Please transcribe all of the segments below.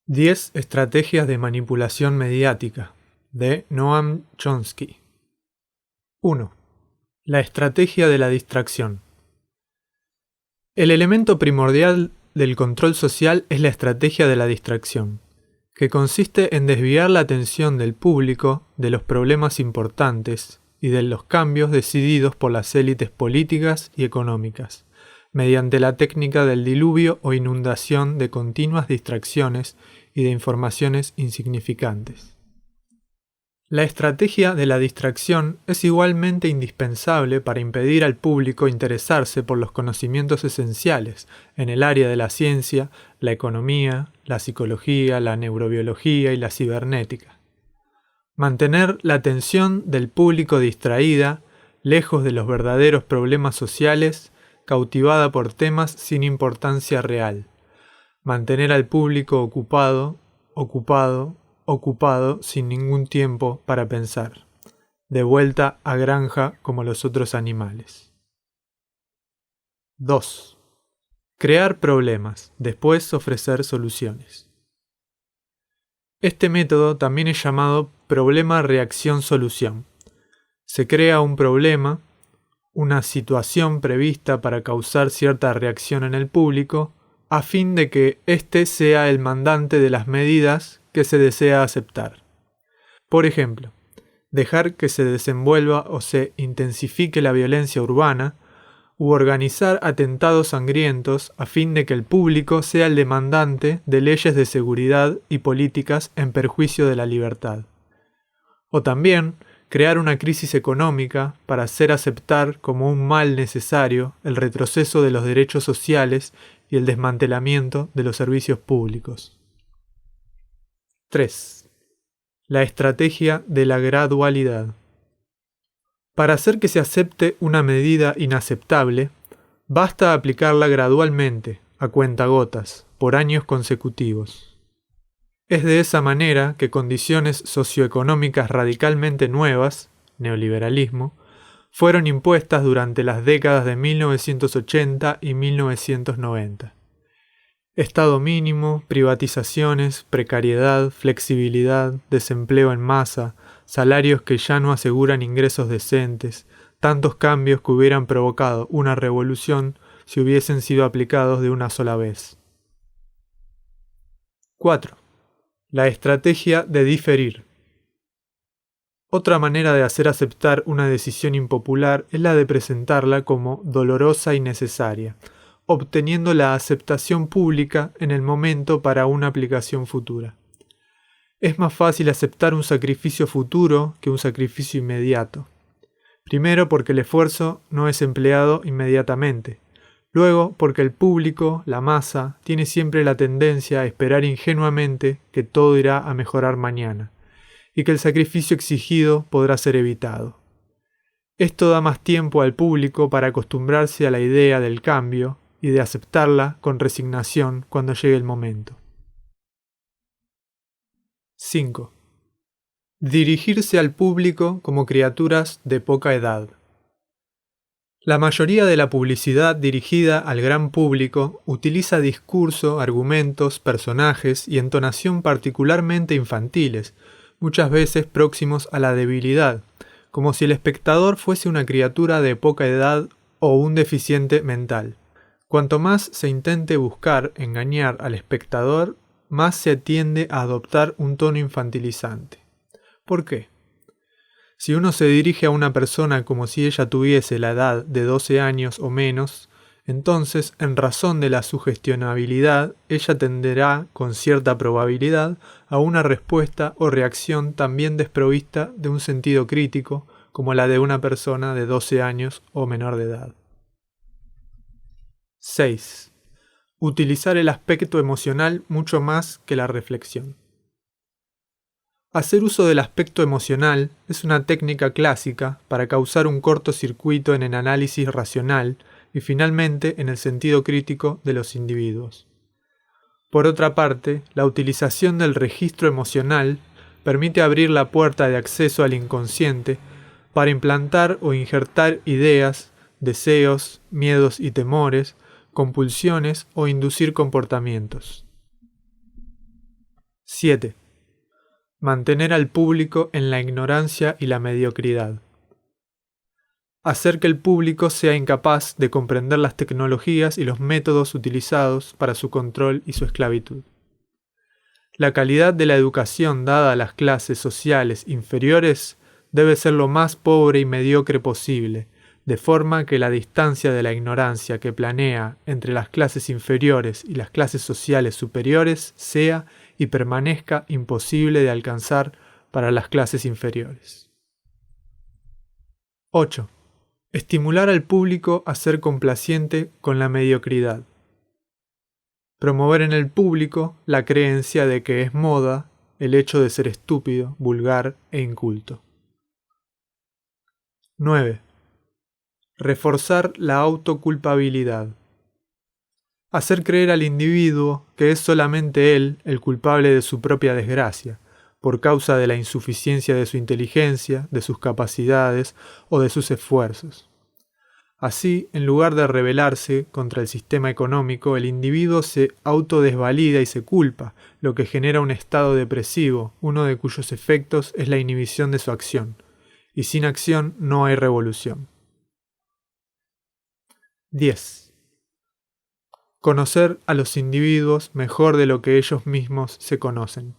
10 estrategias de manipulación mediática, de Noam Chomsky. 1. La estrategia de la distracción. El elemento primordial del control social es la estrategia de la distracción, que consiste en desviar la atención del público de los problemas importantes y de los cambios decididos por las élites políticas y económicas, mediante la técnica del diluvio o inundación de continuas distracciones y de informaciones insignificantes. La estrategia de la distracción es igualmente indispensable para impedir al público interesarse por los conocimientos esenciales en el área de la ciencia, la economía, la psicología, la neurobiología y la cibernética. Mantener la atención del público distraída, lejos de los verdaderos problemas sociales, cautivada por temas sin importancia real. Mantener al público ocupado sin ningún tiempo para pensar. De vuelta a granja como los otros animales. 2. Crear problemas, después ofrecer soluciones. Este método también es llamado problema-reacción-solución. Se crea un problema, una situación prevista para causar cierta reacción en el público, a fin de que éste sea el mandante de las medidas que se desea aceptar. Por ejemplo, dejar que se desenvuelva o se intensifique la violencia urbana, u organizar atentados sangrientos a fin de que el público sea el demandante de leyes de seguridad y políticas en perjuicio de la libertad. O también crear una crisis económica para hacer aceptar como un mal necesario el retroceso de los derechos sociales y el desmantelamiento de los servicios públicos. 3. La estrategia de la gradualidad. Para hacer que se acepte una medida inaceptable, basta aplicarla gradualmente, a cuentagotas, por años consecutivos. Es de esa manera que condiciones socioeconómicas radicalmente nuevas, neoliberalismo, fueron impuestas durante las décadas de 1980 y 1990. Estado mínimo, privatizaciones, precariedad, flexibilidad, desempleo en masa, salarios que ya no aseguran ingresos decentes, tantos cambios que hubieran provocado una revolución si hubiesen sido aplicados de una sola vez. 4. La estrategia de diferir. Otra manera de hacer aceptar una decisión impopular es la de presentarla como dolorosa y necesaria, obteniendo la aceptación pública en el momento para una aplicación futura. Es más fácil aceptar un sacrificio futuro que un sacrificio inmediato. Primero porque el esfuerzo no es empleado inmediatamente. Luego porque el público, la masa, tiene siempre la tendencia a esperar ingenuamente que todo irá a mejorar mañana, y que el sacrificio exigido podrá ser evitado. Esto da más tiempo al público para acostumbrarse a la idea del cambio y de aceptarla con resignación cuando llegue el momento. 5. Dirigirse al público como criaturas de poca edad. La mayoría de la publicidad dirigida al gran público utiliza discurso, argumentos, personajes y entonación particularmente infantiles, muchas veces próximos a la debilidad, como si el espectador fuese una criatura de poca edad o un deficiente mental. Cuanto más se intente buscar engañar al espectador, más se tiende a adoptar un tono infantilizante. ¿Por qué? Si uno se dirige a una persona como si ella tuviese la edad de 12 años o menos, entonces, en razón de la sugestionabilidad, ella tenderá, con cierta probabilidad, a una respuesta o reacción también desprovista de un sentido crítico, como la de una persona de 12 años o menor de edad. 6. Utilizar el aspecto emocional mucho más que la reflexión. Hacer uso del aspecto emocional es una técnica clásica para causar un cortocircuito en el análisis racional y finalmente en el sentido crítico de los individuos. Por otra parte, la utilización del registro emocional permite abrir la puerta de acceso al inconsciente para implantar o injertar ideas, deseos, miedos y temores, compulsiones o inducir comportamientos. 7. Mantener al público en la ignorancia y la mediocridad. Hacer que el público sea incapaz de comprender las tecnologías y los métodos utilizados para su control y su esclavitud. La calidad de la educación dada a las clases sociales inferiores debe ser lo más pobre y mediocre posible, de forma que la distancia de la ignorancia que planea entre las clases inferiores y las clases sociales superiores sea y permanezca imposible de alcanzar para las clases inferiores. 8. Estimular al público a ser complaciente con la mediocridad. Promover en el público la creencia de que es moda el hecho de ser estúpido, vulgar e inculto. 9. Reforzar la autoculpabilidad. Hacer creer al individuo que es solamente él el culpable de su propia desgracia, por causa de la insuficiencia de su inteligencia, de sus capacidades o de sus esfuerzos. Así, en lugar de rebelarse contra el sistema económico, el individuo se autodesvalida y se culpa, lo que genera un estado depresivo, uno de cuyos efectos es la inhibición de su acción. Y sin acción no hay revolución. 10. Conocer a los individuos mejor de lo que ellos mismos se conocen.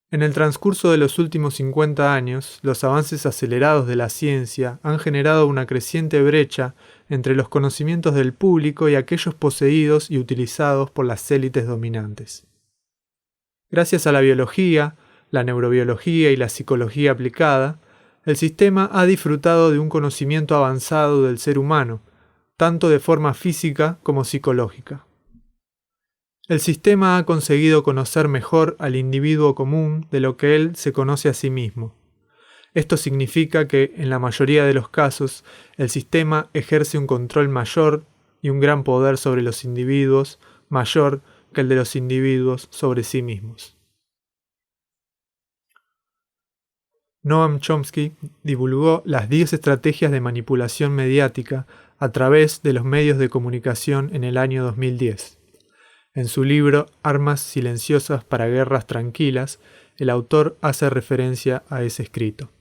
En el transcurso de los últimos 50 años, los avances acelerados de la ciencia han generado una creciente brecha entre los conocimientos del público y aquellos poseídos y utilizados por las élites dominantes. Gracias a la biología, la neurobiología y la psicología aplicada, el sistema ha disfrutado de un conocimiento avanzado del ser humano, tanto de forma física como psicológica. El sistema ha conseguido conocer mejor al individuo común de lo que él se conoce a sí mismo. Esto significa que, en la mayoría de los casos, el sistema ejerce un control mayor y un gran poder sobre los individuos, mayor que el de los individuos sobre sí mismos. Noam Chomsky divulgó las 10 estrategias de manipulación mediática a través de los medios de comunicación en el año 2010. En su libro Armas silenciosas para guerras tranquilas, el autor hace referencia a ese escrito.